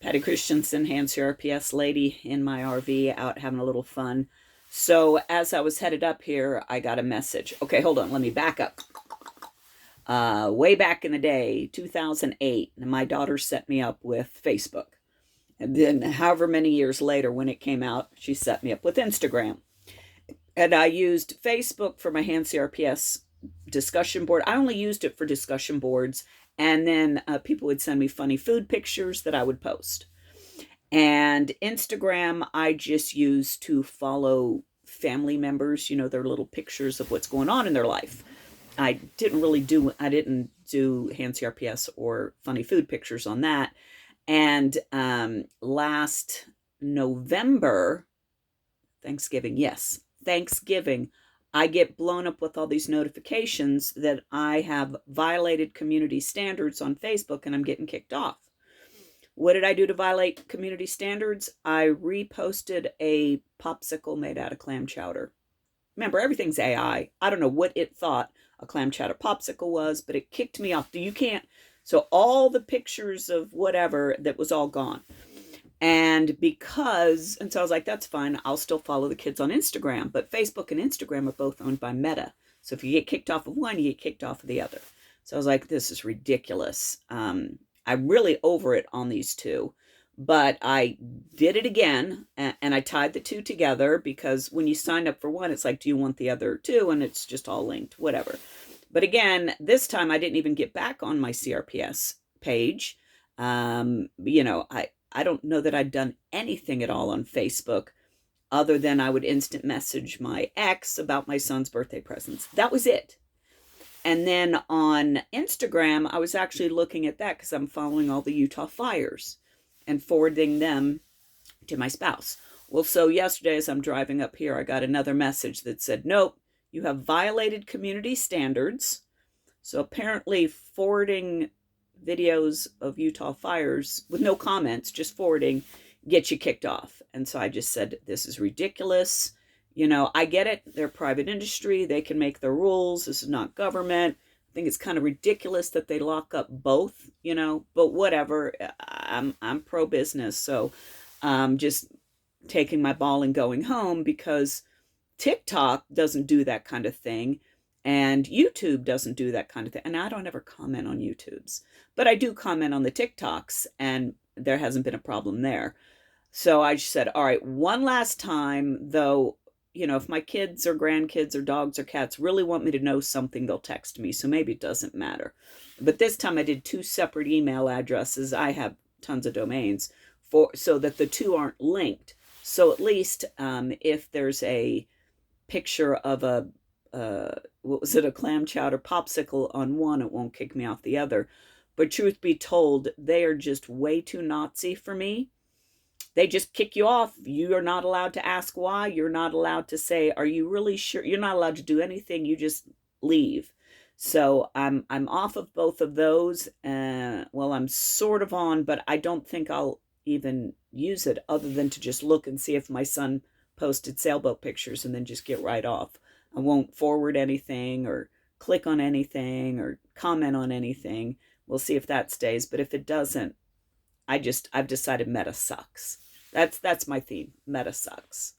Patty Christensen, hand CRPS lady in my RV, out having a little fun. So as I was headed up here, I got a message. Okay, hold on, let me back up. Way back in the day, 2008, my daughter set me up with Facebook. And then, however many years later, when it came out, she set me up with Instagram. And I used Facebook for my hand CRPS discussion board. I only used it for discussion boards. And then people would send me funny food pictures that I would post. And Instagram, I just use to follow family members, their little pictures of what's going on in their life. I didn't do hand CRPS or funny food pictures on that. And last November, Thanksgiving, yes, Thanksgiving, I get blown up with all these notifications that I have violated community standards on Facebook and I'm getting kicked off. What did I do to violate community standards? I reposted a popsicle made out of clam chowder. Remember, everything's AI. I don't know what it thought a clam chowder popsicle was, but it kicked me off. You can't. So all the pictures of whatever, that was all gone. And so I was like, that's fine. I'll still follow the kids on Instagram. But Facebook and Instagram are both owned by Meta. So if you get kicked off of one, you get kicked off of the other. So I was like, this is ridiculous. I'm really over it on these two. But I did it again, and I tied the two together, because when you sign up for one, it's like, do you want the other two? And it's just all linked, whatever. But again, this time I didn't even get back on my CRPS page. I don't know that I'd done anything at all on Facebook other than I would instant message my ex about my son's birthday presents. That was it. And then on Instagram, I was actually looking at that because I'm following all the Utah fires and forwarding them to my spouse. Well, so yesterday as I'm driving up here, I got another message that said, nope, you have violated community standards. So apparently forwarding videos of Utah fires with no comments, just forwarding, gets you kicked off. And so I just said, this is ridiculous. I get it. They're private industry. They can make their rules. This is not government. I think it's kind of ridiculous that they lock up both, but whatever. I'm pro business. So just taking my ball and going home, because TikTok doesn't do that kind of thing. And YouTube doesn't do that kind of thing. And I don't ever comment on YouTube's, but I do comment on the TikToks, and there hasn't been a problem there. So I just said, all right, one last time, though, if my kids or grandkids or dogs or cats really want me to know something, they'll text me. So maybe it doesn't matter. But this time I did two separate email addresses. I have tons of domains so that the two aren't linked. So at least if there's a picture of a clam chowder popsicle on one, it won't kick me off the other. But truth be told, they are just way too Nazi for me. They just kick you off. You are not allowed to ask why. You're not allowed to say, are you really sure? You're not allowed to do anything. You just leave. So I'm off of both of those. Well, I'm sort of on, but I don't think I'll even use it other than to just look and see if my son posted sailboat pictures and then just get right off. I won't forward anything or click on anything or comment on anything. We'll see if that stays. But if it doesn't, I've decided Meta sucks. That's my theme. Meta sucks.